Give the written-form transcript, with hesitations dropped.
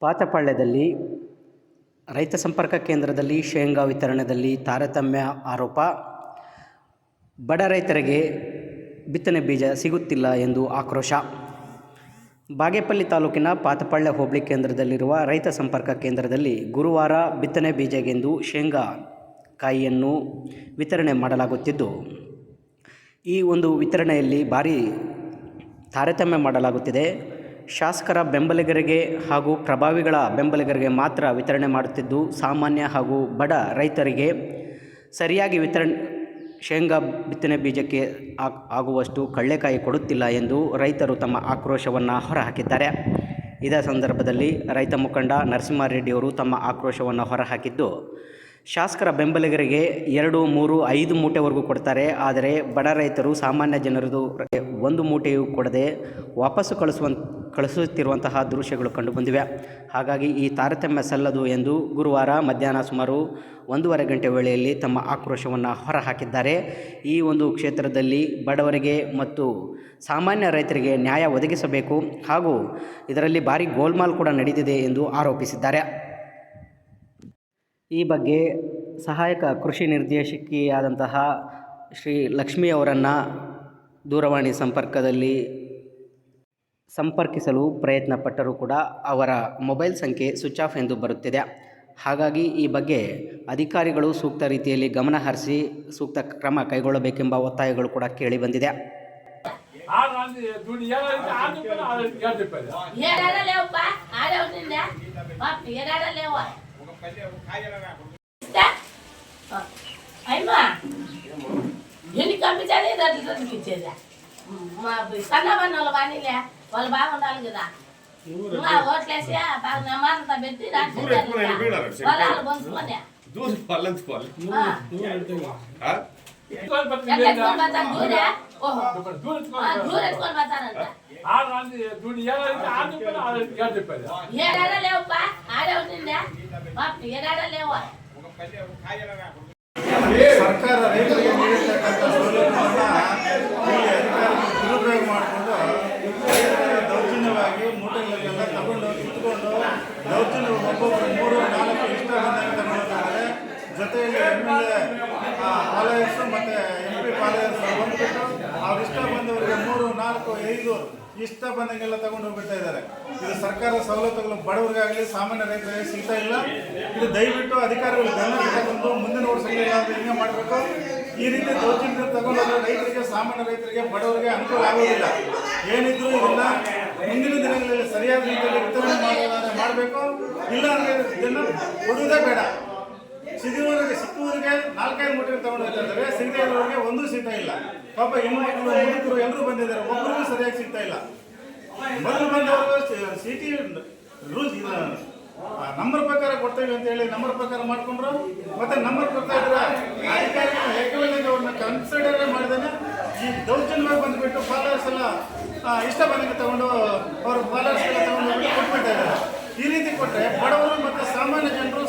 ಪಾತಪಾಳ್ಯದಲ್ಲಿ ರೈತ ಸಂಪರ್ಕ ಕೇಂದ್ರದಲ್ಲಿ ಶೇಂಗಾ ವಿತರಣೆಯಲ್ಲಿ ತಾರತಮ್ಯ ಆರೋಪ. ಬಡ ರೈತರಿಗೆ ಬಿತ್ತನೆ ಬೀಜ ಸಿಗುತ್ತಿಲ್ಲ ಎಂದು ಆಕ್ರೋಶ. ಬಾಗೇಪಲ್ಲಿ ತಾಲೂಕಿನ ಪಾತಪಾಳ್ಯ ಹೋಬಳಿ ಕೇಂದ್ರದಲ್ಲಿರುವ ರೈತ ಸಂಪರ್ಕ ಕೇಂದ್ರದಲ್ಲಿ ಗುರುವಾರ ಬಿತ್ತನೆ ಬೀಜಗೆಂದು ಶೇಂಗಾ ಕಾಯಿಯನ್ನು ವಿತರಣೆ ಮಾಡಲಾಗುತ್ತಿದ್ದು, ಈ ಒಂದು ವಿತರಣೆಯಲ್ಲಿ ಭಾರೀ ತಾರತಮ್ಯ ಮಾಡಲಾಗುತ್ತಿದೆ. ಶಾಸಕರ ಬೆಂಬಲಿಗರಿಗೆ ಹಾಗೂ ಪ್ರಭಾವಿಗಳ ಬೆಂಬಲಿಗರಿಗೆ ಮಾತ್ರ ವಿತರಣೆ ಮಾಡುತ್ತಿದ್ದು, ಸಾಮಾನ್ಯ ಹಾಗೂ ಬಡ ರೈತರಿಗೆ ಸರಿಯಾಗಿ ಶೇಂಗಾ ಬಿತ್ತನೆ ಬೀಜಕ್ಕೆ ಆಗುವಷ್ಟು ಕಳ್ಳೆಕಾಯಿ ಕೊಡುತ್ತಿಲ್ಲ ಎಂದು ರೈತರು ತಮ್ಮ ಆಕ್ರೋಶವನ್ನು ಹೊರಹಾಕಿದ್ದಾರೆ. ಇದೇ ಸಂದರ್ಭದಲ್ಲಿ ರೈತ ಮುಖಂಡ ನರಸಿಂಹಾರೆಡ್ಡಿಯವರು ತಮ್ಮ ಆಕ್ರೋಶವನ್ನು ಹೊರಹಾಕಿದ್ದು, ಶಾಸಕರ ಬೆಂಬಲಿಗರಿಗೆ 2, 3, 5 ಮೂಟೆವರೆಗೂ ಕೊಡ್ತಾರೆ. ಆದರೆ ಬಡ ರೈತರು, ಸಾಮಾನ್ಯ ಜನರದು 1 ಮೂಟೆಯೂ ಕೊಡದೆ ವಾಪಸ್ಸು ಕಳಿಸುತ್ತಿರುವಂತಹ ದೃಶ್ಯಗಳು ಕಂಡುಬಂದಿವೆ. ಹಾಗಾಗಿ ಈ ತಾರತಮ್ಯ ಸಲ್ಲದು ಎಂದು ಗುರುವಾರ ಮಧ್ಯಾಹ್ನ ಸುಮಾರು 1:30 ಗಂಟೆ ವೇಳೆಯಲ್ಲಿ ತಮ್ಮ ಆಕ್ರೋಶವನ್ನು ಹೊರಹಾಕಿದ್ದಾರೆ. ಈ ಒಂದು ಕ್ಷೇತ್ರದಲ್ಲಿ ಬಡವರಿಗೆ ಮತ್ತು ಸಾಮಾನ್ಯ ರೈತರಿಗೆ ನ್ಯಾಯ ಒದಗಿಸಬೇಕು ಹಾಗೂ ಇದರಲ್ಲಿ ಭಾರಿ ಗೋಲ್ಮಾಲ್ ಕೂಡ ನಡೆದಿದೆ ಎಂದು ಆರೋಪಿಸಿದ್ದಾರೆ. ಈ ಬಗ್ಗೆ ಸಹಾಯಕ ಕೃಷಿ ನಿರ್ದೇಶಕಿಯಾದಂತಹ ಶ್ರೀ ಲಕ್ಷ್ಮಿ ಅವರನ್ನು ದೂರವಾಣಿ ಸಂಪರ್ಕಿಸಲು ಪ್ರಯತ್ನ ಪಟ್ಟರೂ ಕೂಡ ಅವರ ಮೊಬೈಲ್ ಸಂಖ್ಯೆ ಸ್ವಿಚ್ ಆಫ್ ಎಂದು ಬರುತ್ತಿದೆ. ಹಾಗಾಗಿ ಈ ಬಗ್ಗೆ ಅಧಿಕಾರಿಗಳು ಸೂಕ್ತ ರೀತಿಯಲ್ಲಿ ಗಮನ ಹರಿಸಿ ಸೂಕ್ತ ಕ್ರಮ ಕೈಗೊಳ್ಳಬೇಕೆಂಬ ಒತ್ತಾಯಗಳು ಕೂಡ ಕೇಳಿ ಬಂದಿದೆ. ಸರ್ಕಾರ ರೈತರಿಗೆ ನೀಡಿರ್ತಕ್ಕಂಥ ಸೌಲಭ್ಯವನ್ನು ದುರುಪಯೋಗ ಮಾಡಿಕೊಂಡು ದೌರ್ಜನ್ಯವಾಗಿ ಮೂಟೆಗಳನ್ನೆಲ್ಲ ತಗೊಂಡು ಕಿತ್ಕೊಂಡು ದೌರ್ಜನ್ಯ ಒಬ್ಬೊಬ್ಬರು 3-4 ಇಷ್ಟ ಬಂದಾಗ ತಗೊಂಡಿದ್ದಾರೆ. ಜೊತೆಯಲ್ಲಿ MLA ಪಾಲಯರ್ಸು ಮತ್ತು MP ಪಾಲಯರ್ಸು ಬಂದುಬಿಟ್ಟು ಅವ್ರು ಇಷ್ಟ ಬಂದವರಿಗೆ 3-4-5 ಇಷ್ಟ ಬಂದಂಗೆಲ್ಲ ತಗೊಂಡು ಹೋಗ್ಬಿಡ್ತಾ ಇದ್ದಾರೆ. ಇದು ಸರ್ಕಾರದ ಸವಲತ್ತುಗಳು ಬಡವರಿಗಾಗಲಿ ಸಾಮಾನ್ಯ ರೈತರಿಗೆ ಸಿಗ್ತಾ ಇಲ್ಲ. ಇದು ದಯವಿಟ್ಟು ಅಧಿಕಾರಿಗಳು ಗಮನ ತಗೊಂಡು ಮುಂದಿನ ವರ್ಷಗಳಲ್ಲಿ ಹಿಂಗೆ ಮಾಡಬೇಕು. ಈ ರೀತಿ ದೌರ್ಜನ್ಯ ತಗೊಂಡೋದ್ರೆ ರೈತರಿಗೆ, ಸಾಮಾನ್ಯ ರೈತರಿಗೆ, ಬಡವರಿಗೆ ಅನುಕೂಲ ಆಗೋದಿಲ್ಲ. ಏನಿದ್ರು ಇದನ್ನ ಮುಂದಿನ ದಿನಗಳಲ್ಲಿ ಸರಿಯಾದ ರೀತಿಯಲ್ಲಿ ವಿತರಣೆ ಮಾಡಬೇಕು. ಇಲ್ಲ ಅಂದರೆ ಇದನ್ನು ಕೊಡುವುದೇ ಬೇಡ. ಸಿಕ್ಕುವವರಿಗೆ 4-5 ಮೂಟೆ ತಗೊಂಡು ಹೋಗ್ತಾ ಇದ್ದಾರೆ. ಸಿಗದೇ ಇರೋರಿಗೆ ಒಂದೂ ಸಿಗ್ತಾ ಇಲ್ಲ. ಪಾಪ ಹೆಣ್ಮಕ್ಳು, ಮುದುಕರು ಎಲ್ಲರೂ ಬಂದಿದ್ದಾರೆ, ಒಬ್ಬರಿಗೂ ಸರಿಯಾಗಿ ಸಿಗ್ತಾ ಇಲ್ಲ. ಮೊದಲು ಬಂದವರು ಸಿಟಿ ರೂಲ್ಸ್ ನಂಬರ್ ಪ್ರಕಾರ ಕೊಡ್ತೇವೆ ಅಂತ ಹೇಳಿ ನಂಬರ್ ಪ್ರಕಾರ ಮಾಡ್ಕೊಂಡ್ರು. ಮತ್ತೆ ನಂಬರ್ ಕೊಡ್ತಾ ಇದ್ರೆ ಅಧಿಕಾರಿಗಳು ಏಕವಲ್ಯಗೆ ಅವ್ರನ್ನ ಕನ್ಸಿಡರ್ ಮಾಡಿದಾನೆ. ಈ ದೌರ್ಜನ್ಯವಾಗಿ ಬಂದುಬಿಟ್ಟು ಫಾಲೋವರ್ಸ್ ಎಲ್ಲ ಇಷ್ಟ ಬಂದಂಗೆ ತಗೊಂಡು ಅವ್ರ ಫಾಲೋವರ್ಸ್ ಎಲ್ಲ ತಗೊಂಡು ಕೊಟ್ಬಿಡ್ತಾ ಇದ್ದಾರೆ. ಈ ರೀತಿ ಕೊಟ್ಟರೆ ಬಡವರು ಮತ್ತು ಸಾಮಾನ್ಯ ಜನರು